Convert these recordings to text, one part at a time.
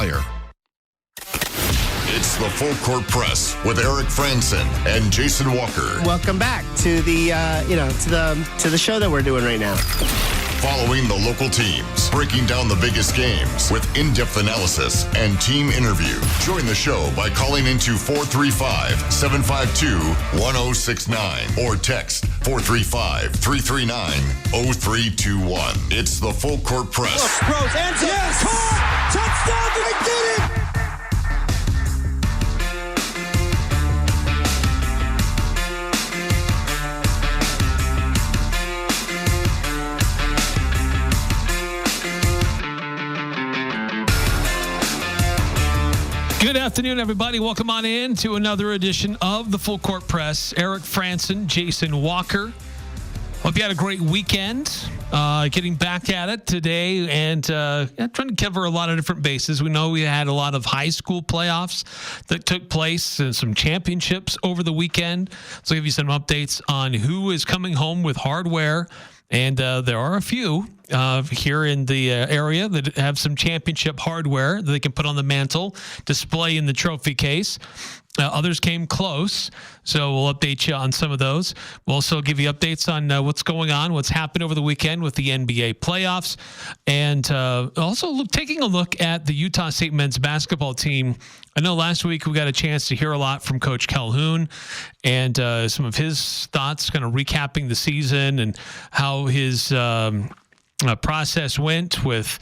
supplier. It's the Full Court Press with Eric Frandsen and Jason Walker. Welcome back to the to the show that we're doing right now. Following the local teams, breaking down the biggest games with in-depth analysis and team interview. Join the show by calling into 435-752-1069 or text 435-339-0321. It's the Full Court Press. Look, Rose, ends it. Yes! Caught! Touchdown! They did it! Good afternoon, everybody. Welcome on in to another edition of the Full Court Press. Eric Frandsen, Jason Walker. Hope you had a great weekend. Getting back at it today and trying to cover a lot of different bases. We know we had a lot of high school playoffs that took place and some championships over the weekend. So I'll give you some updates on who is coming home with hardware. And there are a few here in the area that have some championship hardware that they can put on the mantle, display in the trophy case. Others came close, so we'll update you on some of those. We'll also give you updates on what's going on, what's happened over the weekend with the NBA playoffs, and also taking a look at the Utah State men's basketball team. I know last week we got a chance to hear a lot from Coach Calhoun and some of his thoughts, kind of recapping the season and how his process went with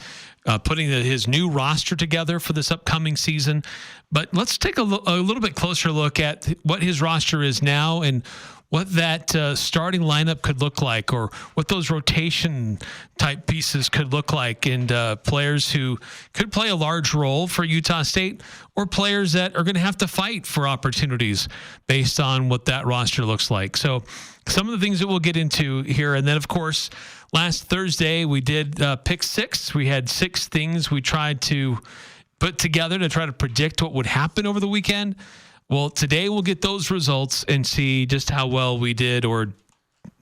putting his new roster together for this upcoming season. But let's take a little bit closer look at what his roster is now and what that starting lineup could look like, or what those rotation type pieces could look like, and players who could play a large role for Utah State, or players that are going to have to fight for opportunities based on what that roster looks like. So some of the things that we'll get into here. And then, of course, last Thursday we did pick six. We had 6 things we tried to put together to try to predict what would happen over the weekend. Well, today we'll get those results and see just how well we did or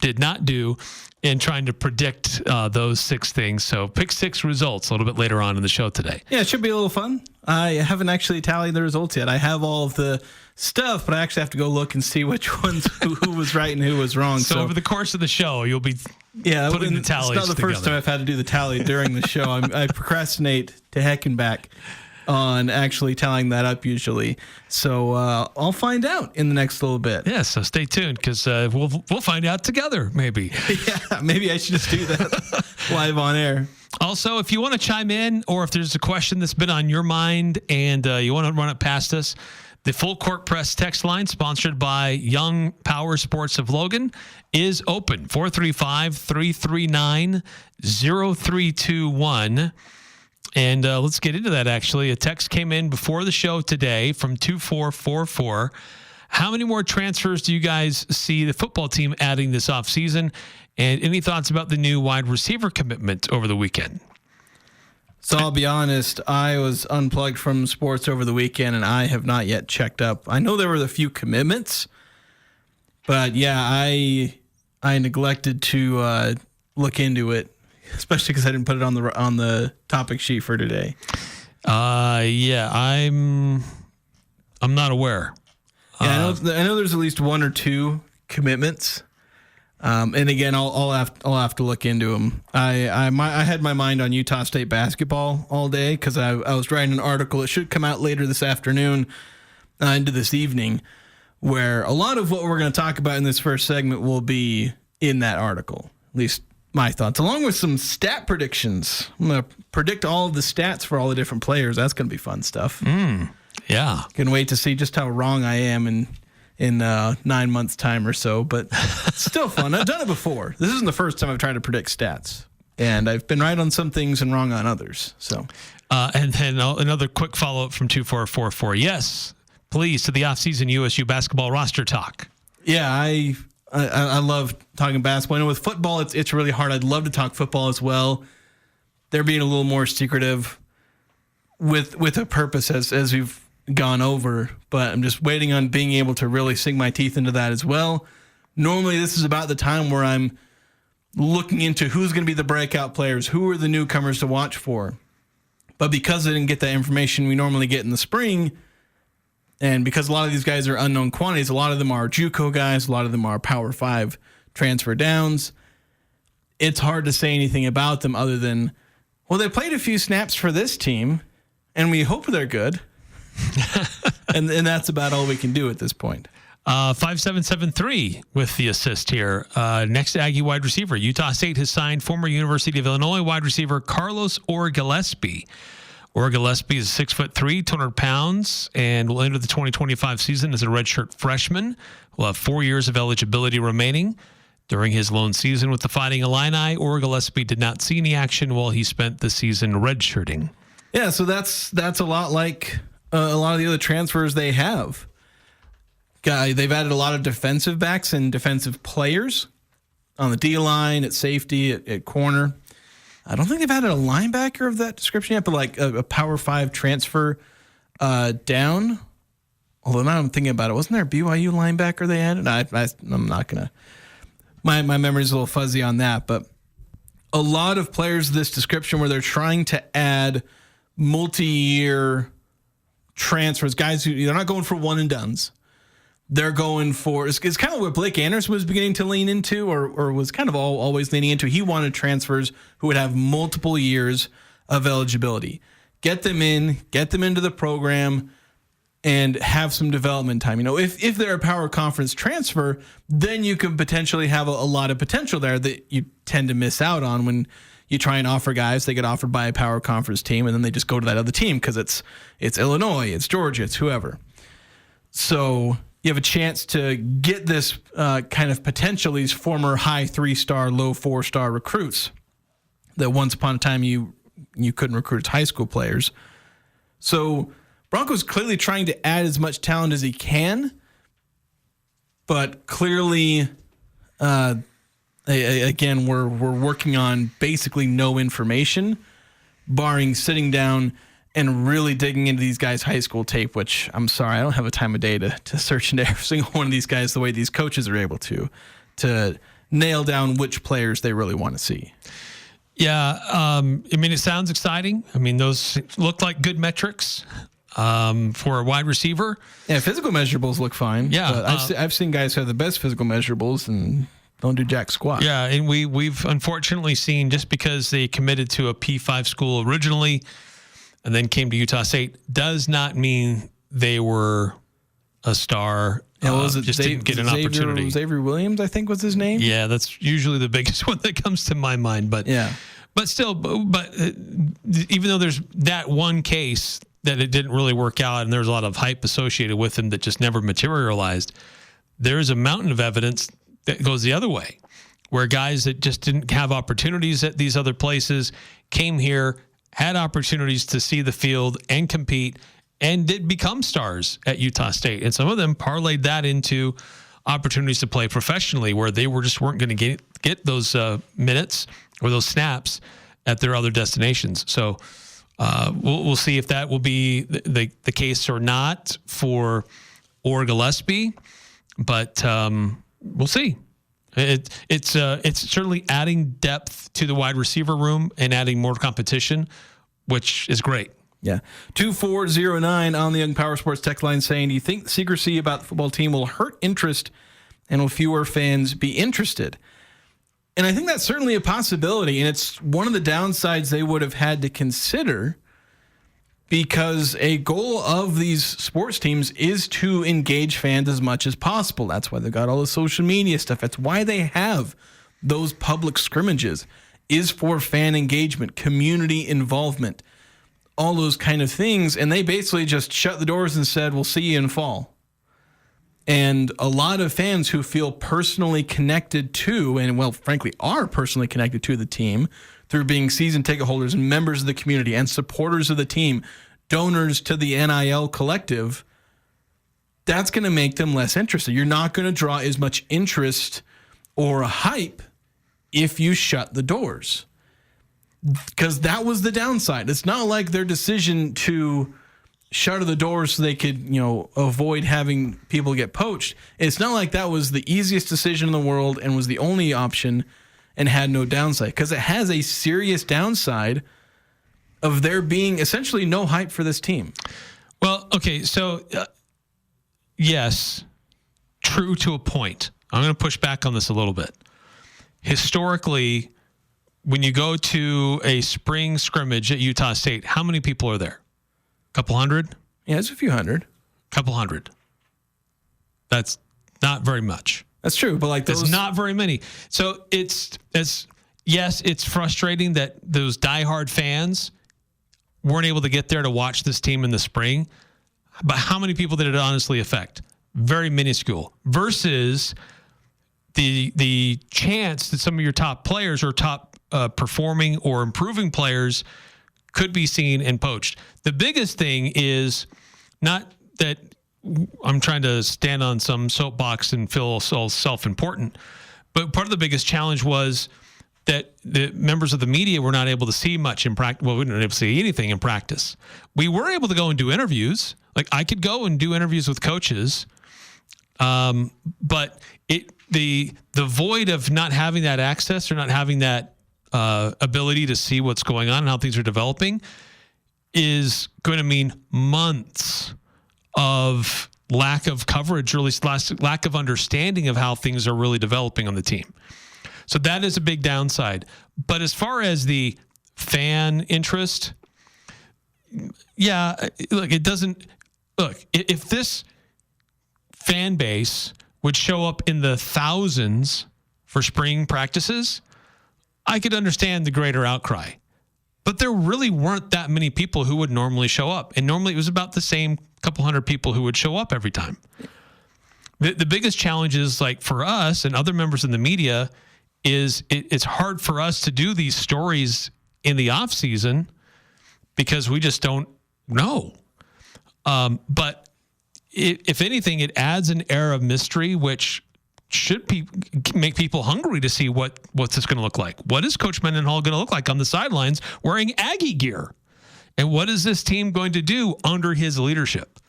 did not do in trying to predict those 6 things. So pick 6 results a little bit later on in the show today. Yeah, it should be a little fun. I haven't actually tallied the results yet. I have all of the stuff, but I actually have to go look and see which ones who was right and who was wrong. So over the course of the show, you'll be putting the tallies together. It's not the first time I've had to do the tally during the show. I procrastinate to heck and back on actually tallying that up usually. So I'll find out in the next little bit. Yeah, so stay tuned because we'll find out together maybe. Yeah, maybe I should just do that live on air. Also, if you want to chime in, or if there's a question that's been on your mind and you want to run it past us, the Full Court Press text line, sponsored by Young Power Sports of Logan, is open. 435-339-0321. And let's get into that, actually. A text came in before the show today from 2444. How many more transfers do you guys see the football team adding this offseason? And any thoughts about the new wide receiver commitment over the weekend? So I'll be honest, I was unplugged from sports over the weekend, and I have not yet checked up. I know there were a few commitments, but yeah, I neglected to look into it. Especially because I didn't put it on the topic sheet for today. Yeah, I'm not aware. Yeah, I know there's at least 1 or 2 commitments. And again, I'll have to look into them. I had my mind on Utah State basketball all day because I was writing an article. It should come out later this afternoon into this evening, where a lot of what we're going to talk about in this first segment will be in that article. At least my thoughts, along with some stat predictions. I'm going to predict all of the stats for all the different players. That's going to be fun stuff. Yeah. Can wait to see just how wrong I am in 9 months' time or so, but it's still fun. I've done it before. This isn't the first time I've tried to predict stats, and I've been right on some things and wrong on others. So, and then another quick follow-up from 2444. Yes, please, to the off-season USU basketball roster talk. Yeah, I love talking basketball. I know with football, it's really hard. I'd love to talk football as well. They're being a little more secretive with a purpose as we've gone over, but I'm just waiting on being able to really sink my teeth into that as well. Normally, this is about the time where I'm looking into who's going to be the breakout players, who are the newcomers to watch for. But because they didn't get that information we normally get in the spring, and because a lot of these guys are unknown quantities, a lot of them are JUCO guys, a lot of them are Power 5 transfer downs, it's hard to say anything about them other than, well, they played a few snaps for this team, and we hope they're good. and that's about all we can do at this point. 5773 with the assist here. Next Aggie wide receiver. Utah State has signed former University of Illinois wide receiver Carlos Gillespie. Gillespie is 6'3", 200 pounds, and will enter the 2025 season as a redshirt freshman. Will have 4 years of eligibility remaining. During his lone season with the Fighting Illini, Gillespie did not see any action while he spent the season redshirting. Yeah, so that's a lot like a lot of the other transfers they have. They've added a lot of defensive backs and defensive players on the D-line, at safety, at corner. I don't think they've added a linebacker of that description yet, but like a Power 5 transfer down. Although now I'm thinking about it, wasn't there a BYU linebacker they added? I'm not going to. My memory's a little fuzzy on that, but a lot of players of this description where they're trying to add multi-year transfers, guys who they're not going for one and dones. They're going for, it's kind of what Blake Anderson was beginning to lean into, or was kind of always leaning into. He wanted transfers who would have multiple years of eligibility. Get them in, get them into the program, and have some development time. You know, if they're a power conference transfer, then you can potentially have a lot of potential there that you tend to miss out on when you try and offer guys. They get offered by a power conference team, and then they just go to that other team because it's Illinois, it's Georgia, it's whoever. So you have a chance to get this kind of potential, these former high 3-star, low 4-star recruits that once upon a time you couldn't recruit as high school players. So Bronco's clearly trying to add as much talent as he can, but clearly, again, we're working on basically no information, barring sitting down and really digging into these guys' high school tape, which I'm sorry, I don't have a time of day to search into every single one of these guys the way these coaches are able to nail down which players they really want to see. Yeah, I mean, it sounds exciting. I mean, those look like good metrics for a wide receiver. Yeah, physical measurables look fine. Yeah, I've seen guys who have the best physical measurables and don't do jack squat. Yeah, and we've unfortunately seen, just because they committed to a P5 school originally and then came to Utah State, does not mean they were a star. Just didn't get an opportunity. Xavier Williams, I think, was his name. Yeah, that's usually the biggest one that comes to my mind. But yeah, but still, even though there's that one case that it didn't really work out, and there's a lot of hype associated with him that just never materialized, there is a mountain of evidence that goes the other way, where guys that just didn't have opportunities at these other places came here, had opportunities to see the field and compete, and did become stars at Utah State. And some of them parlayed that into opportunities to play professionally, where they weren't going to get those minutes or those snaps at their other destinations. So we'll see if that will be the case or not for Gillespie, but we'll see. It's certainly adding depth to the wide receiver room and adding more competition, which is great. Yeah. 2409 on the Young Power Sports text line saying, do you think secrecy about the football team will hurt interest and will fewer fans be interested? And I think that's certainly a possibility. And it's one of the downsides they would have had to consider, because a goal of these sports teams is to engage fans as much as possible. That's why they've got all the social media stuff. That's why they have those public scrimmages, is for fan engagement, community involvement, all those kind of things. And they basically just shut the doors and said, we'll see you in fall. And a lot of fans who feel personally connected to, and well, frankly, are personally connected to the team through being season ticket holders and members of the community and supporters of the team, donors to the NIL collective, that's going to make them less interested. You're not going to draw as much interest or hype if you shut the doors, because that was the downside. It's not like their decision to shutter the doors so they could, avoid having people get poached. It's not like that was the easiest decision in the world and was the only option and had no downside, because it has a serious downside of there being essentially no hype for this team. Well, okay, so yes, true to a point. I'm going to push back on this a little bit. Historically, when you go to a spring scrimmage at Utah State, how many people are there? A couple hundred? Yeah, it's a few hundred. Couple hundred. That's not very much. That's true, but like That's not very many. So it's frustrating that those diehard fans weren't able to get there to watch this team in the spring. But how many people did it honestly affect? Very minuscule. Versus the chance that some of your top players or top performing or improving players could be seen and poached. The biggest thing is not that I'm trying to stand on some soapbox and feel so self-important, but part of the biggest challenge was that the members of the media were not able to see much in practice. Well, we weren't able to see anything in practice. We were able to go and do interviews. Like I could go and do interviews with coaches, but the void of not having that access or not having that ability to see what's going on and how things are developing is going to mean months of lack of coverage, or at least lack of understanding of how things are really developing on the team. So that is a big downside. But as far as the fan interest, yeah, look, it doesn't look, if this fan base would show up in the thousands for spring practices, I could understand the greater outcry. But there really weren't that many people who would normally show up. And normally it was about the same couple hundred people who would show up every time. The biggest challenge is, like, for us and other members in the media is it's hard for us to do these stories in the off season because we just don't know. But if anything, it adds an air of mystery, which should make people hungry to see what's this going to look like. What is Coach Mendenhall going to look like on the sidelines wearing Aggie gear? And what is this team going to do under his leadership?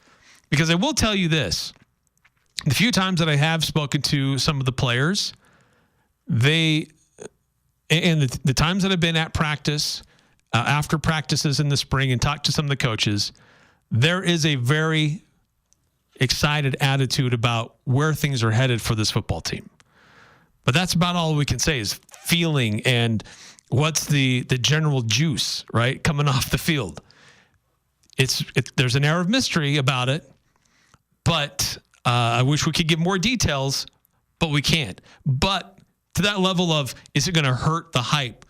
Because I will tell you this, the few times that I have spoken to some of the players, the times that I've been at practice, after practices in the spring and talked to some of the coaches, there is a very excited attitude about where things are headed for this football team. But that's about all we can say is feeling and what's the general juice, right, coming off the field. There's an air of mystery about it, but I wish we could give more details, but we can't. But to that level of, is it going to hurt the hype?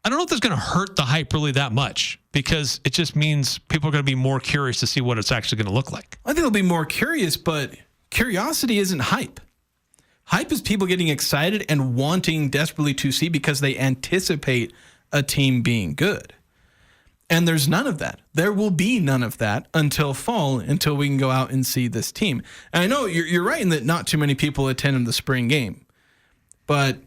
I don't know if it's going to hurt the hype really that much, because it just means people are going to be more curious to see what it's actually going to look like. I think they'll be more curious, but curiosity isn't hype. Hype is people getting excited and wanting desperately to see because they anticipate a team being good. And there's none of that. There will be none of that until fall, until we can go out and see this team. And I know you're right in that not too many people attend the spring game. But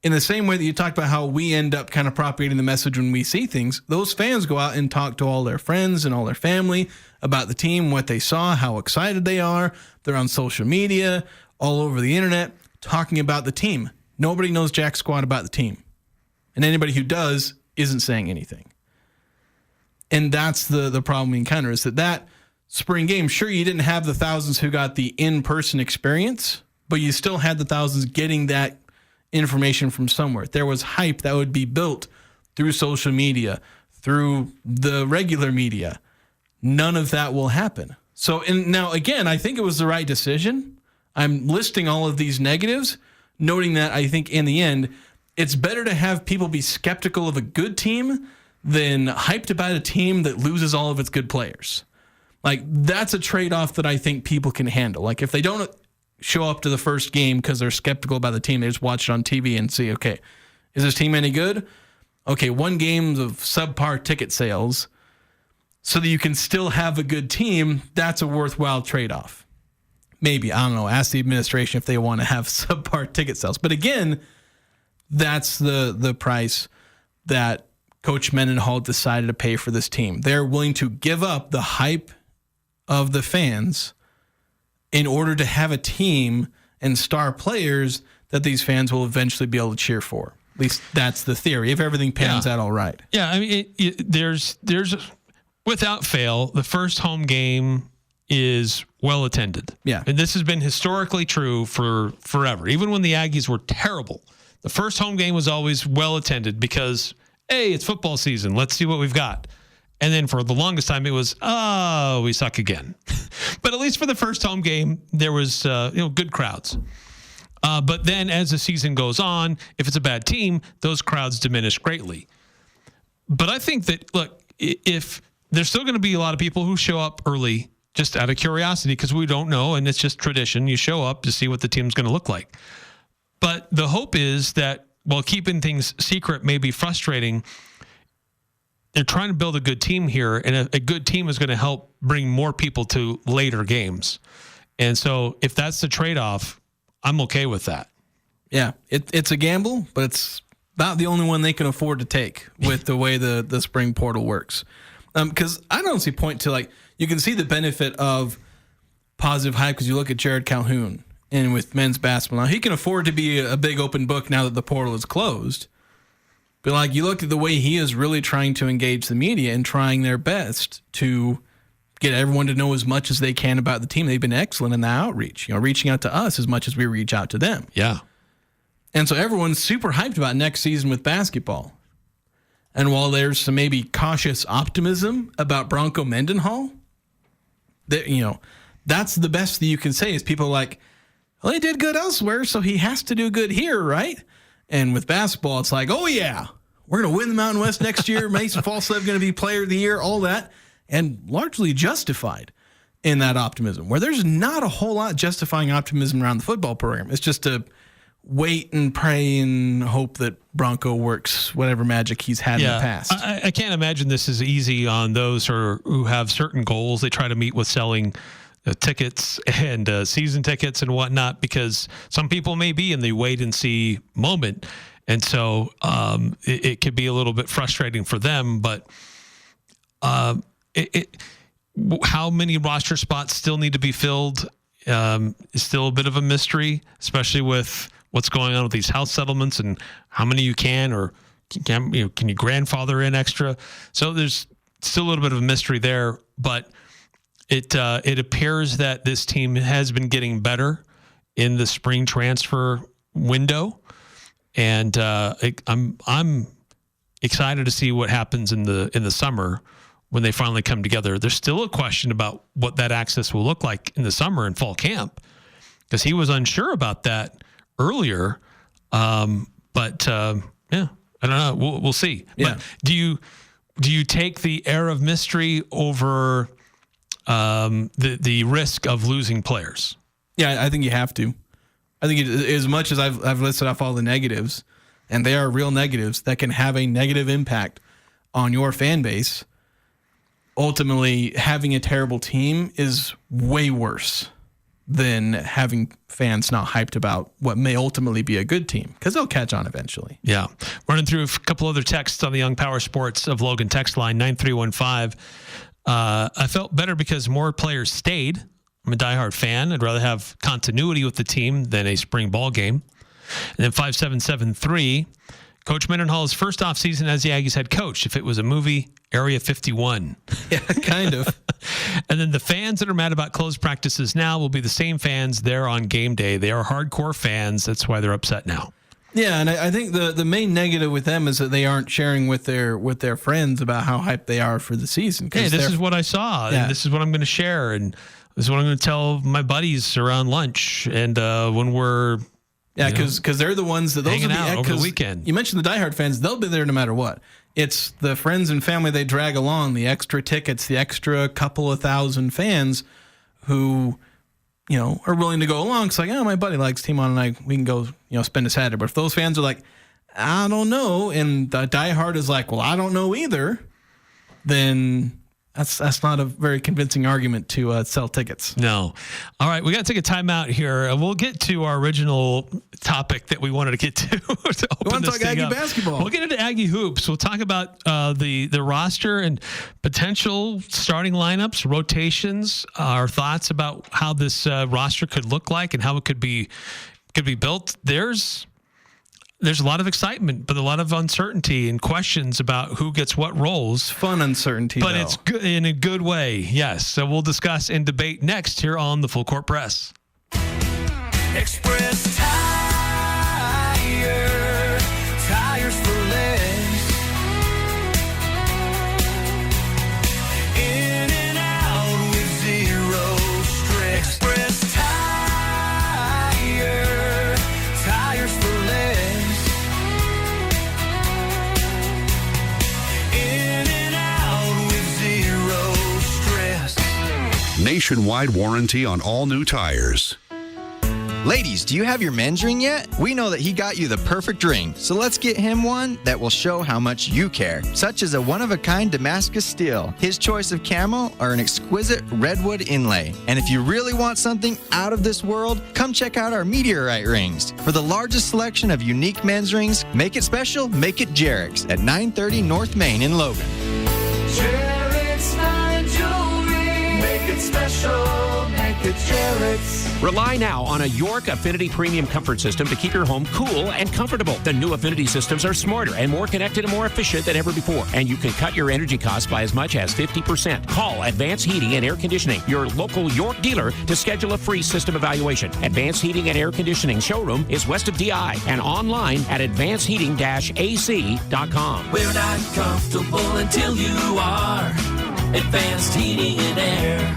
in the same way that you talked about how we end up kind of propagating the message when we see things, those fans go out and talk to all their friends and all their family about the team, what they saw, how excited they are. They're on social media, all over the internet, talking about the team. Nobody knows jack squat about the team. And anybody who does isn't saying anything. And that's the problem we encounter, is that spring game, sure, you didn't have the thousands who got the in-person experience, but you still had the thousands getting that information from somewhere. There was hype that would be built through social media, through the regular media. None of that will happen. So, and now, again, I think it was the right decision. I'm listing all of these negatives, noting that I think in the end, it's better to have people be skeptical of a good team than hyped about a team that loses all of its good players. Like, that's a trade-off that I think people can handle. Like, if they don't show up to the first game because they're skeptical about the team, they just watch it on TV and see, okay, is this team any good? Okay, one game of subpar ticket sales so that you can still have a good team, that's a worthwhile trade-off. Maybe, I don't know, ask the administration if they want to have subpar ticket sales. But again, that's the price that Coach Mendenhall decided to pay for this team. They're willing to give up the hype of the fans in order to have a team and star players that these fans will eventually be able to cheer for. At least that's the theory, if everything pans out all right. Yeah, I mean, there's without fail, the first home game is well attended. Yeah. And this has been historically true for forever. Even when the Aggies were terrible, the first home game was always well attended because, hey, it's football season. Let's see what we've got. And then for the longest time, it was, oh, we suck again. But at least for the first home game, there was good crowds. But then as the season goes on, if it's a bad team, those crowds diminish greatly. But I think that, look, if there's still going to be a lot of people who show up early just out of curiosity because we don't know, and it's just tradition. You show up to see what the team's going to look like. But the hope is that while keeping things secret may be frustrating, they're trying to build a good team here, and a good team is going to help bring more people to later games. And so if that's the trade-off, I'm okay with that. Yeah, it's a gamble, but it's about the only one they can afford to take with the way the spring portal works. Because I don't see point to, like, you can see the benefit of positive hype because you look at Jared Calhoun and with men's basketball. Now, he can afford to be a big open book now that the portal is closed. But, like, you look at the way he is really trying to engage the media and trying their best to get everyone to know as much as they can about the team. They've been excellent in the outreach, reaching out to us as much as we reach out to them. Yeah. And so everyone's super hyped about next season with basketball. And while there's some maybe cautious optimism about Bronco Mendenhall, that, that's the best that you can say is people are like, well, he did good elsewhere, so he has to do good here, right? And with basketball, it's like, oh, yeah, we're going to win the Mountain West next year. Mason Falslev going to be player of the year, all that. And largely justified in that optimism, where there's not a whole lot justifying optimism around the football program. It's just to wait and pray and hope that Bronco works whatever magic he's had in the past. I can't imagine this is easy on those who have certain goals they try to meet with selling tickets and season tickets and whatnot, because some people may be in the wait and see moment. And so it could be a little bit frustrating for them, but how many roster spots still need to be filled is still a bit of a mystery, especially with what's going on with these house settlements and how many you can or can you grandfather in extra. So there's still a little bit of a mystery there, but it appears that this team has been getting better in the spring transfer window, and I'm excited to see what happens in the summer when they finally come together. There's still a question about what that access will look like in the summer and fall camp, because he was unsure about that earlier. But I don't know. We'll see. Yeah. But do you take the air of mystery over the risk of losing players? Yeah, I think you have to. I think as much as I've listed off all the negatives, and they are real negatives that can have a negative impact on your fan base, ultimately having a terrible team is way worse than having fans not hyped about what may ultimately be a good team, because they'll catch on eventually. Yeah. Running through a couple other texts on the Young Power Sports of Logan text line, 9315. I felt better because more players stayed. I'm a diehard fan. I'd rather have continuity with the team than a spring ball game. And then 5773, Coach Mendenhall's first offseason as the Aggies head coach. If it was a movie, Area 51. Yeah, kind of. And then the fans that are mad about closed practices now will be the same fans there on game day. They are hardcore fans. That's why they're upset now. Yeah, and I think the main negative with them is that they aren't sharing with their friends about how hyped they are for the season. Hey, this is what I saw, and this is what I'm going to share, and this is what I'm going to tell my buddies around lunch and when we're because they're the ones that those hanging will be out over the weekend. You mentioned the diehard fans; they'll be there no matter what. It's the friends and family they drag along, the extra tickets, the extra couple of thousand fans who, are willing to go along. It's like, oh, my buddy likes Team On and I, we can go, spend a Saturday. But if those fans are like, I don't know, and the diehard is like, well, I don't know either, then that's not a very convincing argument to sell tickets. No. All right, we got to take a timeout here. We'll get to our original topic that we wanted to get to. We want to talk Aggie basketball. We'll get into Aggie hoops. We'll talk about the roster and potential starting lineups, rotations, our thoughts about how this roster could look like and how it could be built. There's there's a lot of excitement, but a lot of uncertainty and questions about who gets what roles. Fun uncertainty, But though. it's good in a good way, yes. So we'll discuss and debate next here on the Full Court Press. Express Tire, tires for less. In and out with zero stress. Express Tire, tires for less. In and out with zero stress. Nationwide warranty on all new tires. Ladies, do you have your men's ring yet? We know that he got you the perfect ring, so let's get him one that will show how much you care, such as a one-of-a-kind Damascus steel, his choice of camel, or an exquisite redwood inlay. And if you really want something out of this world, come check out our meteorite rings. For the largest selection of unique men's rings, make it special, make it Jarek's at 930 North Main in Logan. Jarek's Fine Jewelry. Make it special, make it Jarek's. Rely now on a York Affinity Premium Comfort System to keep your home cool and comfortable. The new Affinity systems are smarter and more connected and more efficient than ever before. And you can cut your energy costs by as much as 50%. Call Advanced Heating and Air Conditioning, your local York dealer, to schedule a free system evaluation. Advanced Heating and Air Conditioning showroom is west of DI and online at advancedheating-ac.com. We're not comfortable until you are. Advanced Heating and Air.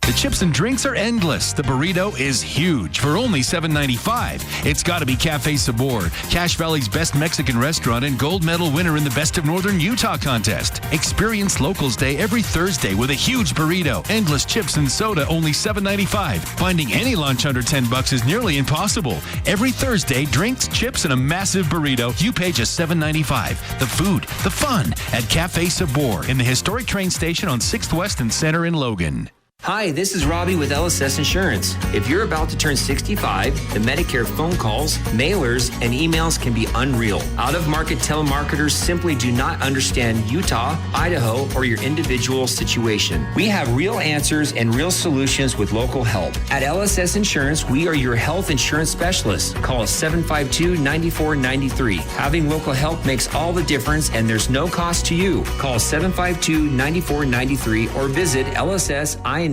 The chips and drinks are endless. The burrito is huge for only $7.95. It's got to be Cafe Sabor, Cache Valley's best Mexican restaurant and gold medal winner in the Best of Northern Utah contest. Experience Locals Day every Thursday with a huge burrito, endless chips and soda, only $7.95. Finding any lunch under $10 is nearly impossible. Every Thursday, drinks, chips, and a massive burrito. You pay just $7.95. The food, the fun at Cafe Sabor in the historic train station on 6th West and Center in Logan. Hi, this is Robbie with LSS Insurance. If you're about to turn 65, the Medicare phone calls, mailers, and emails can be unreal. Out-of-market telemarketers simply do not understand Utah, Idaho, or your individual situation. We have real answers and real solutions with local help. At LSS Insurance, we are your health insurance specialists. Call us 752-9493. Having local help makes all the difference, and there's no cost to you. Call 752-9493 or visit LSSINS.com.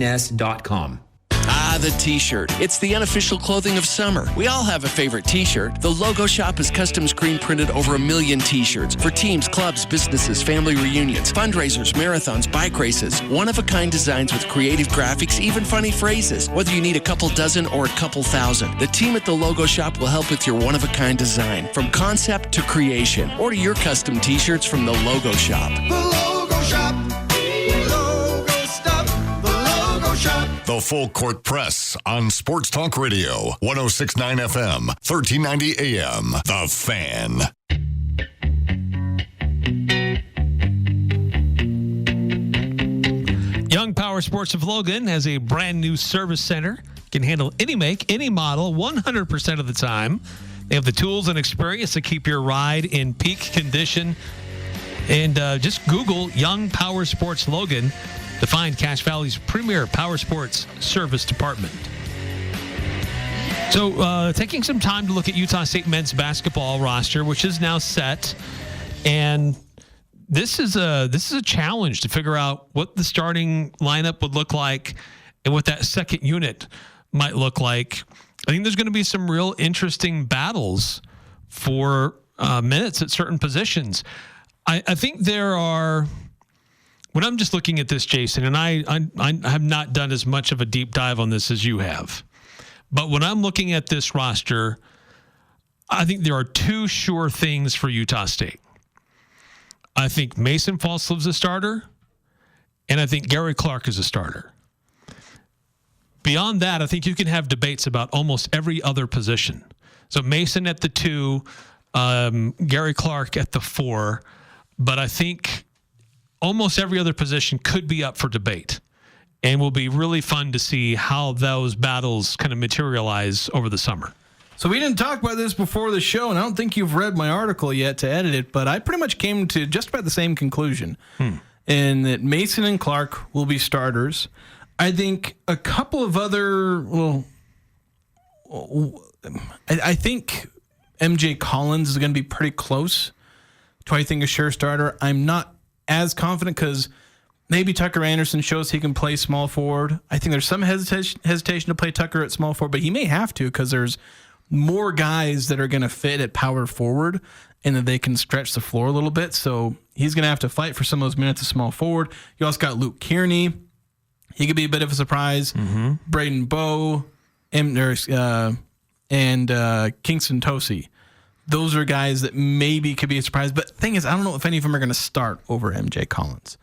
Ah, the t-shirt. It's the unofficial clothing of summer. We all have a favorite t-shirt. The Logo Shop has custom screen printed over 1 million t-shirts for teams, clubs, businesses, family reunions, fundraisers, marathons, bike races. One-of-a-kind designs with creative graphics, even funny phrases. Whether you need a couple dozen or a couple thousand, the team at the Logo Shop will help with your one-of-a-kind design. From concept to creation. Order your custom t-shirts from the Logo Shop. The Logo Shop. The Full Court Press on Sports Talk Radio, 106.9 FM, 1390 AM. The Fan. Young Power Sports of Logan has a brand new service center. Can handle any make, any model, 100% of the time. They have the tools and experience to keep your ride in peak condition. And just Google Young Power Sports Logan to find Cache Valley's premier power sports service department. So taking some time to look at Utah State men's basketball roster, which is now set. And this is a challenge to figure out what the starting lineup would look like and what that second unit might look like. I think there's going to be some real interesting battles for minutes at certain positions. I think there are... When I'm just looking at this, Jason, and I have not done as much of a deep dive on this as you have, but when I'm looking at this roster, I think there are two sure things for Utah State. I think Mason Falsleve's a starter, and I think Gary Clark is a starter. Beyond that, I think you can have debates about almost every other position. So Mason at the 2, Gary Clark at the 4, but I think almost every other position could be up for debate, and will be really fun to see how those battles kind of materialize over the summer. So we didn't talk about this before the show, and I don't think you've read my article yet to edit it, but I pretty much came to just about the same conclusion, and that Mason and Clark will be starters. I think a couple of other, I think MJ Collins is going to be pretty close to, I think, a sure starter. I'm not as confident because maybe Tucker Anderson shows he can play small forward. I think there's some hesitation to play Tucker at small forward, but he may have to because there's more guys that are going to fit at power forward and that they can stretch the floor a little bit. So he's going to have to fight for some of those minutes of small forward. You also got Luke Kearney. He could be a bit of a surprise. Braden Bowe and Kingston Tosi. Those are guys that maybe could be a surprise. But the thing is, I don't know if any of them are going to start over MJ Collins.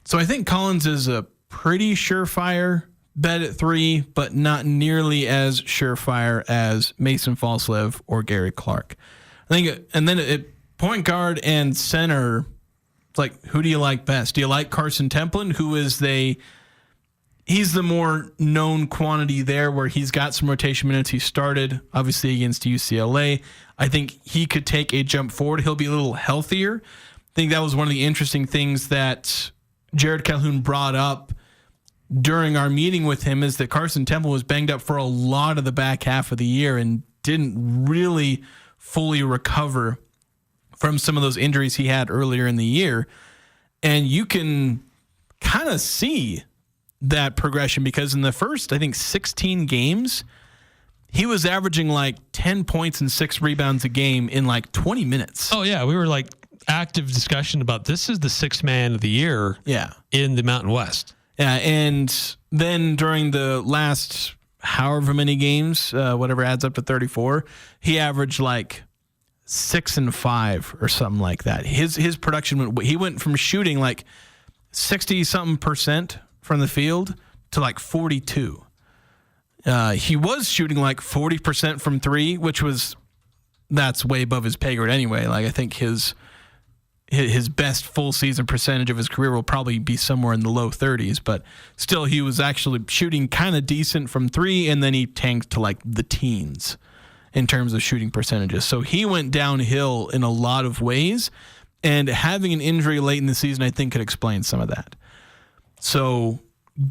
So I think Collins is a pretty surefire bet at 3, but not nearly as surefire as Mason Falslev or Gary Clark. I think, and then at point guard and center, it's like, who do you like best? Do you like Carson Templin, who is he's the more known quantity there, where he's got some rotation minutes. He started, obviously, against UCLA. I think he could take a jump forward. He'll be a little healthier. I think that was one of the interesting things that Jared Calhoun brought up during our meeting with him, is that Carson Temple was banged up for a lot of the back half of the year and didn't really fully recover from some of those injuries he had earlier in the year. And you can kind of see that progression because in the first, I think, 16 games, he was averaging like 10 points and 6 rebounds a game in like 20 minutes. Oh, yeah. We were like active discussion about this is the 6th man of the year in the Mountain West. Yeah, and then during the last however many games, whatever adds up to 34, he averaged like 6 and 5 or something like that. His production he went from shooting like 60-something% from the field to like 42. He was shooting like 40% from 3, that's way above his pay grade anyway. Like I think his best full season percentage of his career will probably be somewhere in the low 30s, but still he was actually shooting kind of decent from 3, and then he tanked to like the teens in terms of shooting percentages. So he went downhill in a lot of ways, and having an injury late in the season I think could explain some of that. So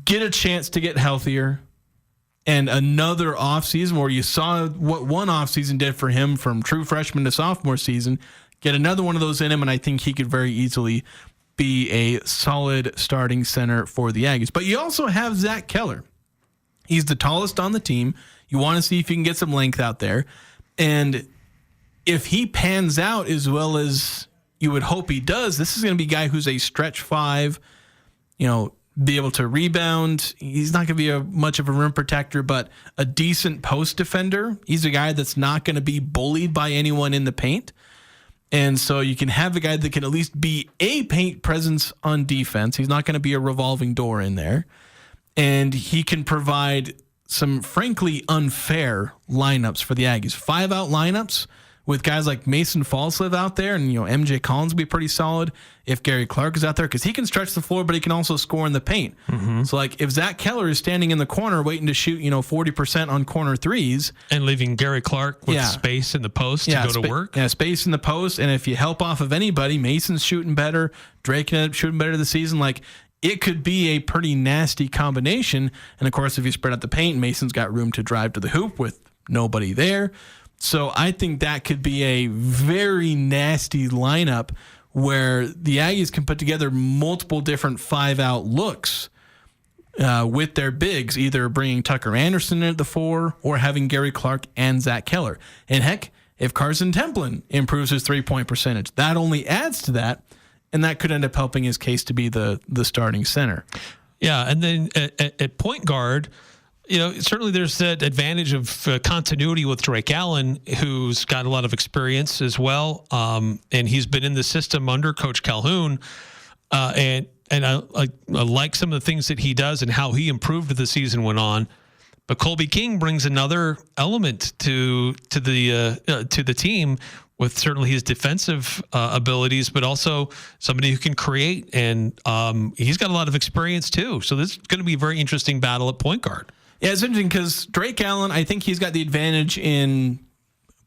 get a chance to get healthier, and another offseason where you saw what one offseason did for him from true freshman to sophomore season. Get another one of those in him, and I think he could very easily be a solid starting center for the Aggies. But you also have Zach Keller. He's the tallest on the team. You want to see if you can get some length out there. And if he pans out as well as you would hope he does, this is going to be a guy who's a stretch 5, be able to rebound. He's not going to be much of a rim protector, but a decent post defender. He's a guy that's not going to be bullied by anyone in the paint. And so you can have a guy that can at least be a paint presence on defense. He's not going to be a revolving door in there. And he can provide some frankly unfair lineups for the Aggies. 5-out lineups with guys like Mason Falslev out there, and MJ Collins will be pretty solid if Gary Clark is out there, because he can stretch the floor, but he can also score in the paint. So like if Zach Keller is standing in the corner waiting to shoot 40% on corner threes, and leaving Gary Clark with space in the post to go to work, space in the post, and if you help off of anybody, Mason's shooting better, Drake ended up shooting better this season. Like it could be a pretty nasty combination. And of course, if you spread out the paint, Mason's got room to drive to the hoop with nobody there. So I think that could be a very nasty lineup where the Aggies can put together multiple different 5-out looks with their bigs, either bringing Tucker Anderson in at the 4 or having Gary Clark and Zach Keller. And heck, if Carson Templin improves his 3-point percentage, that only adds to that, and that could end up helping his case to be the starting center. Yeah, and then at point guard, certainly there's that advantage of continuity with Drake Allen, who's got a lot of experience as well. And he's been in the system under Coach Calhoun. And I like some of the things that he does and how he improved as the season went on. But Colby King brings another element to the team with certainly his defensive abilities, but also somebody who can create. And he's got a lot of experience too. So this is going to be a very interesting battle at point guard. Yeah, it's interesting because Drake Allen, I think he's got the advantage in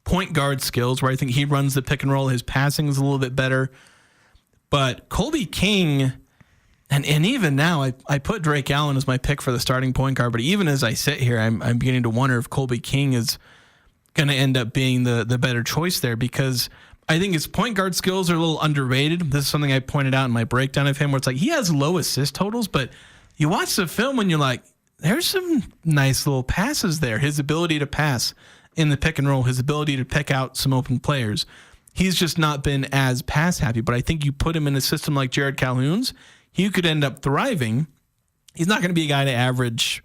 point guard skills, where I think he runs the pick and roll. His passing is a little bit better. But Colby King, and even now, I put Drake Allen as my pick for the starting point guard. But even as I sit here, I'm beginning to wonder if Colby King is going to end up being the better choice there, because I think his point guard skills are a little underrated. This is something I pointed out in my breakdown of him, where it's like he has low assist totals, but you watch the film and you're like, there's some nice little passes there. His ability to pass in the pick and roll, his ability to pick out some open players. He's just not been as pass happy, but I think you put him in a system like Jared Calhoun's, he could end up thriving. He's not going to be a guy to average,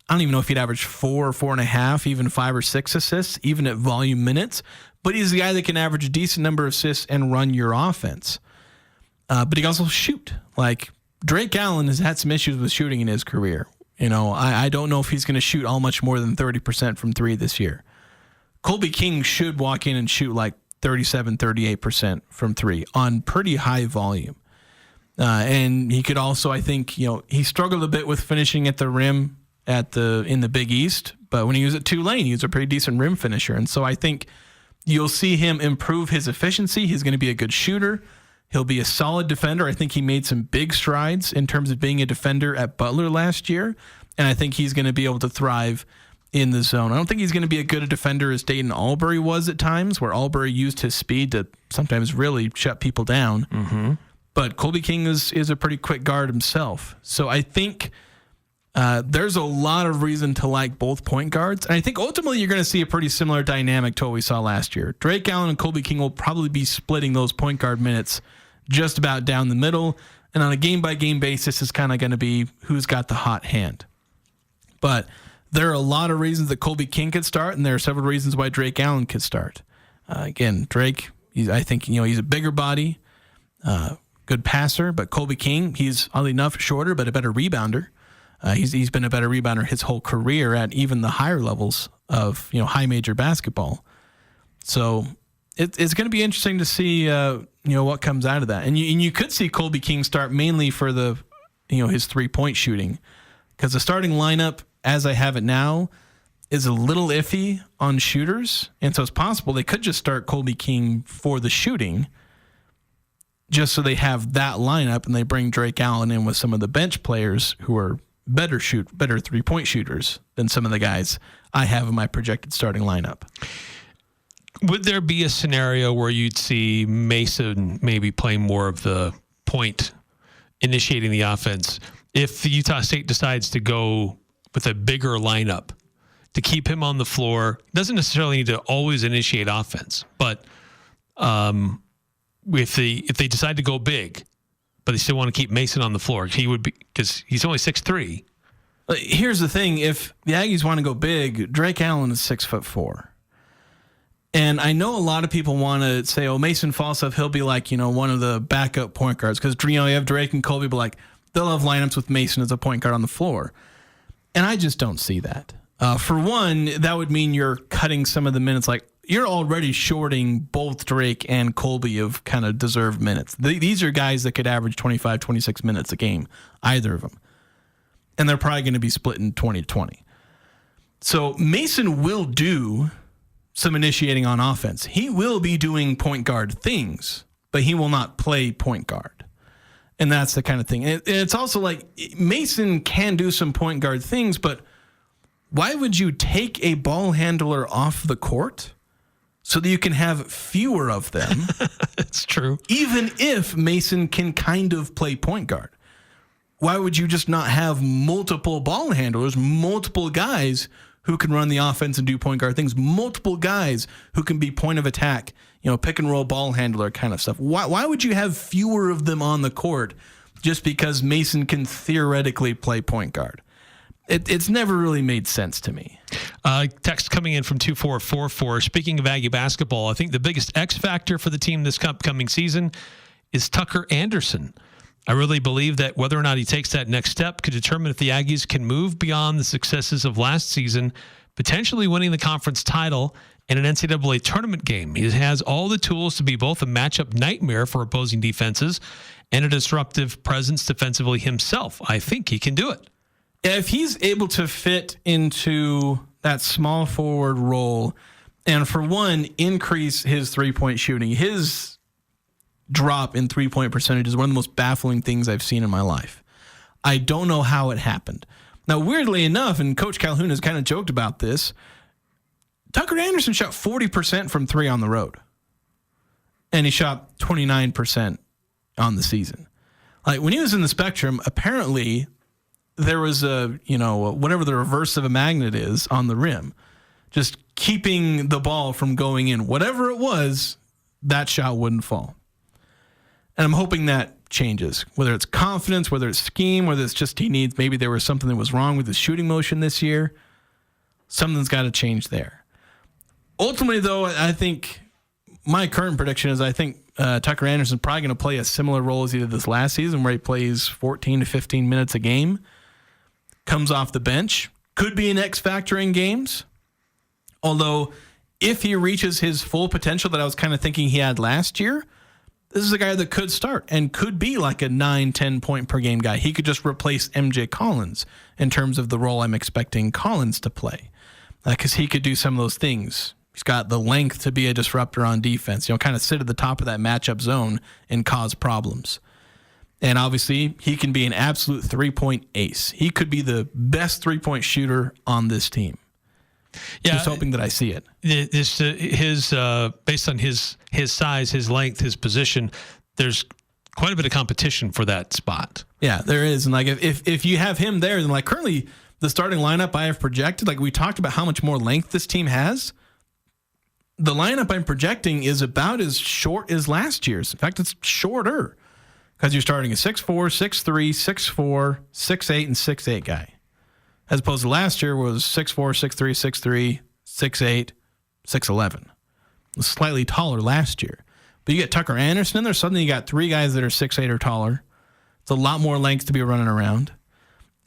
I don't even know if he'd average 4 or 4.5, even 5 or 6 assists, even at volume minutes, but he's the guy that can average a decent number of assists and run your offense. But he can also shoot. Like, Drake Allen has had some issues with shooting in his career. You know, I don't know if he's going to shoot all much more than 30% from 3 this year. Colby King should walk in and shoot like 37, 38% from 3 on pretty high volume. And he could also, I think, you know, he struggled a bit with finishing at the rim in the Big East, but when he was at Tulane, he was a pretty decent rim finisher. And so I think you'll see him improve his efficiency. He's going to be a good shooter. He'll be a solid defender. I think he made some big strides in terms of being a defender at Butler last year, and I think he's going to be able to thrive in the zone. I don't think he's going to be as good a defender as Dayton Albury was at times, where Albury used his speed to sometimes really shut people down. Mm-hmm. But Colby King is a pretty quick guard himself. So I think there's a lot of reason to like both point guards. And I think ultimately you're going to see a pretty similar dynamic to what we saw last year. Drake Allen and Colby King will probably be splitting those point guard minutes just about down the middle. And on a game-by-game basis, it's kind of going to be who's got the hot hand. But there are a lot of reasons that Colby King could start, and there are several reasons why Drake Allen could start. Again, Drake, I think he's a bigger body, good passer, but Colby King, he's oddly enough shorter, but a better rebounder. He's been a better rebounder his whole career at even the higher levels of high major basketball. So it's going to be interesting to see what comes out of that. And you could see Colby King start mainly for the his 3-point shooting, because the starting lineup as I have it now is a little iffy on shooters, and so it's possible they could just start Colby King for the shooting, just so they have that lineup, and they bring Drake Allen in with some of the bench players who are better 3-point shooters than some of the guys I have in my projected starting lineup. Would there be a scenario where you'd see Mason maybe playing more of the point, initiating the offense, if Utah State decides to go with a bigger lineup to keep him on the floor? Doesn't necessarily need to always initiate offense, but if they decide to go big, but they still want to keep Mason on the floor, he would be, because he's only 6'3". Here's the thing: if the Aggies want to go big, Drake Allen is 6'4". And I know a lot of people want to say, "Oh, Mason Falstaff, he'll be like one of the backup point guards," because you have Drake and Colby, but like they'll have lineups with Mason as a point guard on the floor. And I just don't see that. For one, that would mean you're cutting some of the minutes. Like, you're already shorting both Drake and Colby of kind of deserved minutes. These are guys that could average 25, 26 minutes a game, either of them. And they're probably going to be split in 20-20. So Mason will do some initiating on offense. He will be doing point guard things, but he will not play point guard. And that's the kind of thing. And it's also like Mason can do some point guard things, but why would you take a ball handler off the court so that you can have fewer of them? It's true. Even if Mason can kind of play point guard. Why would you just not have multiple ball handlers, multiple guys who can run the offense and do point guard things, multiple guys who can be point of attack, pick and roll ball handler kind of stuff? Why would you have fewer of them on the court just because Mason can theoretically play point guard? It's never really made sense to me. Text coming in from 2444. Speaking of Aggie basketball, I think the biggest X factor for the team this upcoming season is Tucker Anderson. I really believe that whether or not he takes that next step could determine if the Aggies can move beyond the successes of last season, potentially winning the conference title and an NCAA tournament game. He has all the tools to be both a matchup nightmare for opposing defenses and a disruptive presence defensively himself. I think he can do it. If he's able to fit into that small forward role and, for one, increase his 3-point shooting, his drop in 3-point percentage is one of the most baffling things I've seen in my life. I don't know how it happened. Now, weirdly enough, and Coach Calhoun has kind of joked about this, Tucker Anderson shot 40% from 3 on the road. And he shot 29% on the season. Like when he was in the Spectrum, apparently there was whatever the reverse of a magnet is on the rim, just keeping the ball from going in. Whatever it was, that shot wouldn't fall. And I'm hoping that changes, whether it's confidence, whether it's scheme, whether it's just maybe there was something that was wrong with his shooting motion this year. Something's got to change there. Ultimately, though, I think my current prediction is I think Tucker Anderson is probably going to play a similar role as he did this last season, where he plays 14 to 15 minutes a game, comes off the bench, could be an X factor in games. Although, if he reaches his full potential that I was kind of thinking he had last year, this is a guy that could start and could be like a 9-10 point per game guy. He could just replace MJ Collins in terms of the role I'm expecting Collins to play, because he could do some of those things. He's got the length to be a disruptor on defense, kind of sit at the top of that matchup zone and cause problems. And obviously, he can be an absolute 3-point ace. He could be the best 3-point shooter on this team. Yeah, just hoping that I see it. Based on his size, his length, his position, there's quite a bit of competition for that spot. Yeah, there is. And like if you have him there, then like currently the starting lineup I have projected, like we talked about how much more length this team has. The lineup I'm projecting is about as short as last year's. In fact, it's shorter because you're starting a 6'4", 6'3", 6'4", 6'8", and 6'8" guy. As opposed to last year was 6'4", 6'3", 6'3", 6'8", 6'11". It was slightly taller last year. But you get Tucker Anderson in there, suddenly you got 3 guys that are 6'8" or taller. It's a lot more length to be running around.